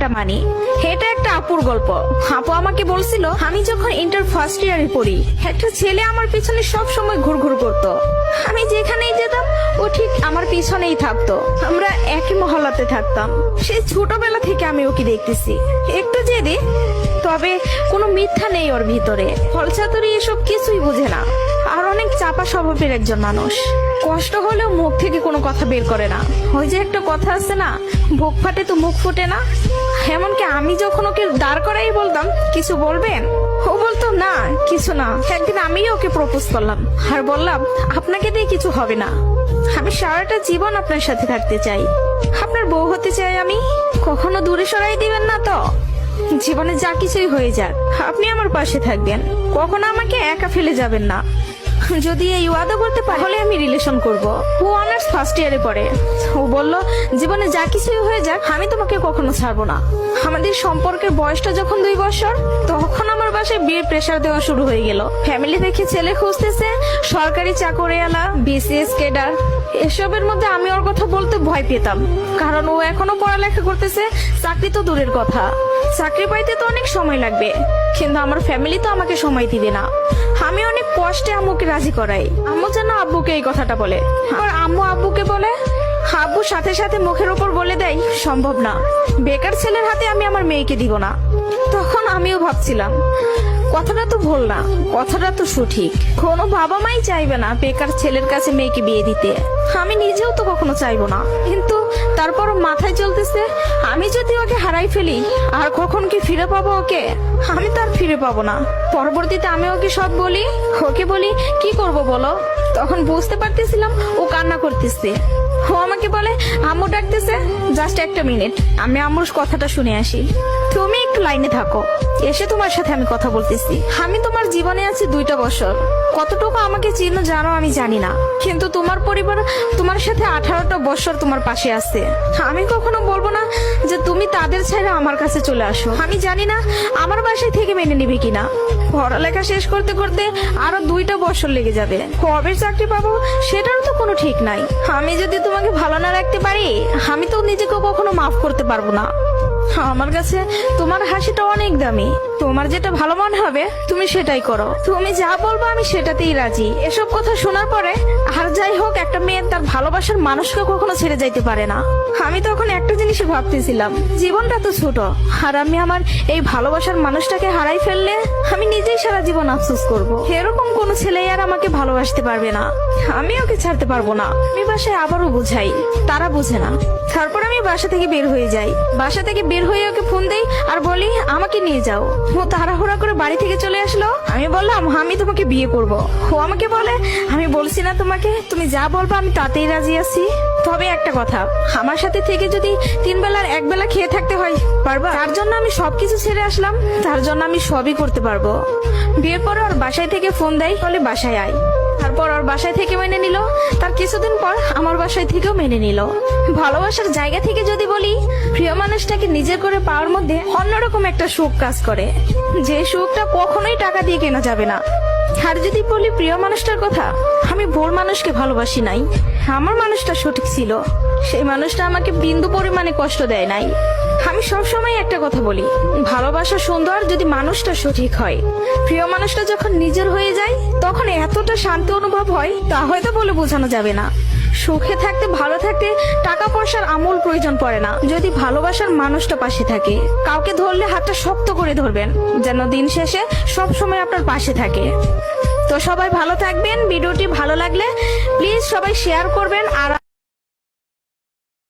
হারাটা মানি। এটা একটা আপুর গল্প। আপু আমাকে বলছিল, আমি যখন ইন্টার ফার্স্ট ইয়ারে পড়ি, একটা ছেলে আমার পিছনে সব সময় ঘুরঘুর করতো। আমি যেখানেই যেতাম ও ঠিক আমার পিছনেই থাকতো। আমরা একই মহল্লাতে থাকতাম। সেই ছোটবেলা থেকে আমি ওকে দেখতেছি। একটু জেদি, তবে কোনো মিথ্যা নেই ওর ভিতরে। ফলচাতুরি এসব কিছুই বুঝে না, আর অনেক চাপা স্বভাবের একজন মানুষ। কষ্ট হলেও মুখ থেকে কোনো কথা বের করে না। ওই যে একটা কথা আছে না, বুক ফাটে তো মুখ ফুটে না। এমনকি আমি যখন ওকে দাঁড় করাই বলতাম, কিছু বলবেন, ও বলতো না কিছু না। একদিন আমিও ওকে প্রপোজ করলাম আর বললাম, আপনাকে দিয়ে কিছু হবে না, আমি সারাটা জীবন আপনার সাথে থাকতে চাই, আপনার বউ হতে চাই আমি। কখনো দূরে সরাই দিবেন না তো? জীবনে যা কিছুই হয়ে যাক, আপনি আমার পাশে থাকবেন, কখনো আমাকে একা ফেলে যাবেন না। যদি এই ওয়াদা করতে পারে তাহলে আমি রিলেশন করব। ও অনার্স ফার্স্ট ইয়ারে পড়ে। ও বলল, জীবনে যা কিছুই হয়ে যাক আমি তোমাকে কখনো ছাড়বো না। আমাদের সম্পর্কের বয়সটা যখন 2 বছর, তখন আমার বাসায় বিয়ের প্রেসার দেওয়া শুরু হয়ে গেল। ফ্যামিলি দেখে ছেলে খুঁজতেছে, সরকারি চাকরিওয়ালা, বিসিএস ক্যাডার। এসবের মধ্যে আমি ওর কথা বলতে ভয় পেতাম, কারণ ও এখনো পড়ালেখা করতেছে। চাকরি তো দূরের কথা, চাকরি পাইতে তো অনেক সময় লাগবে, কিন্তু আমার ফ্যামিলি তো আমাকে সময় দিবে না। আমি অনেক কষ্টে আম্মুকে রাজি করাই। আম্মু যেন আব্বুকে এই কথাটা বলে, আর আম্মু আব্বুকে বলে। আব্বু সাথে সাথে মুখের উপর বলে দেয়, সম্ভব না, বেকার ছেলের হাতে আমি আমার মেয়েকে দিব না। তখন আমিও ভাবছিলাম, কথাটা তো ভুল না, কথাটা তো সঠিক। কোনো বাবা মাই চাইবে না বেকার ছেলের কাছে মেয়েকে বিয়ে দিতে। আমি নিজেও তো কখনো চাইবো না, কিন্তু তারপরও মাথায় চলতেছে, আমি যদি ওকে হারাই ফেলি আর কখন কি ফিরে পাবো ওকে? আমি তো আর ফিরে পাবো না। পরবর্তীতে আমি ওকে সব বলি, ওকে বলি কি করব বলো। তখন বুঝতে পারতেছিলাম ও কান্না করতেছে। ও আমাকে বলে, আম্মু ডাকতেছে, জাস্ট একটা মিনিট, আমি আম্মুর কথাটা শুনে আসি, তুমি একটু লাইনে থাকো, এসে তোমার সাথে আমি কথা বলতেছি। আমি তোমার জীবনে আছি 2টা বছর, কতটুকু আমাকে চিনো জানো আমি জানি না, কিন্তু তোমার পরিবার তোমার সাথে 18টা বছর তোমার পাশে আছে। আমি কখনো বলবো না যে তুমি তাদের ছেড়ে আমার কাছে চলে আসো। আমি জানি না আমার বাসায় থেকে মেনে নিবে কিনা। পড়ালেখা শেষ করতে করতে আরো 2টা বছর লেগে যাবে, কবে চাকরি পাবো সেটারও তো কোনো ঠিক নাই। আমি যদি তোমাকে ভালো না রাখতে পারি, আমি তো নিজেকে কখনো মাফ করতে পারবো না। আমার কাছে তোমার হাসিটা অনেক দামি, তোমার যেটা ভালো মনে হবে তুমি সেটাই করো। তুমি যা বলবো আমি সেটাতেই রাজি। এসব কথা শোনার পরে, আর যাই হোক, একটা মেয়ে তার ভালোবাসার মানুষকে কখনো ছেড়ে যাইতে পারে না। আমি তখন একটা জিনিসই ভাবতেছিলাম, জীবনটা তো ছোট, আর আমি আমার এই ভালোবাসার মানুষটাকে হারাই ফেললে আমি নিজেই সারা জীবন আফসোস করব। এরকম কোনো ছেলে আর আমাকে ভালোবাসতে পারবে না, আমি ওকে ছাড়তে পারবো না। আমি বাসায় আবারও বুঝাই, তারা বুঝে না। তারপর আমি বাসা থেকে বের হয়ে যাই। বাসা থেকে বের হয়ে ওকে ফোন দেই আর বলি, আমাকে নিয়ে যাও। ও তাড়াহুড়া করে বাড়ি থেকে চলে আসলো। আমি বললাম, আমি তোমাকে বিয়ে করব। ও আমাকে বলে, আমি বলছি না তোমাকে, তুমি যা বলবো আমি তাতেই রাজি আছি, তবে একটা কথা, আমার সাথে থেকে যদি 3 বেলার 1 বেলা খেয়ে থাকতে হয় পারবা? তার জন্য আমি সবকিছু ছেড়ে আসলাম, তার জন্য আমি সবই করতে পারবো। বিয়ের পরে ওর বাসায় থেকে ফোন দেয়, বলে বাসায় আয়। তারপর ওর বাসায় থেকে মেনে নিল, তার কিছুদিন পর আমার বাসায় থেকেও মেনে নিল। ভালোবাসার জায়গা থেকে যদি বলি, প্রিয় মানুষটাকে নিজের করে পাওয়ার মধ্যে অন্যরকম একটা সুখ কাজ করে, যে সুখটা কখনোই টাকা দিয়ে কেনা যাবে না। আর যদি বলি প্রিয় মানুষটার কথা, আমি ভুল মানুষকে ভালোবাসি নাই, আমার মানুষটা সঠিক ছিল। সেই মানুষটা আমাকে বিন্দু পরিমাণে কষ্ট দেয় নাই। আমি সবসময় একটা কথা বলি, ভালোবাসা সুন্দর যদি মানুষটা সঠিক হয়। প্রিয় মানুষটা যখন নিজের হয়ে যায়, তখন এতটা শান্তি অনুভব হয় তা হয়তো বলে বোঝানো যাবে না। সুখে থাকতে, ভালো থাকতে টাকা পয়সার আমূল প্রয়োজন পড়ে না, যদি ভালোবাসার মানুষটা পাশে থাকে। কাউকে ধরলে হাতটা শক্ত করে ধরবেন, যেন দিন শেষে সব সময় আপনার পাশে থাকে। তো সবাই ভালো থাকবেন। ভিডিওটি ভালো লাগলে প্লিজ সবাই শেয়ার করবেন, আর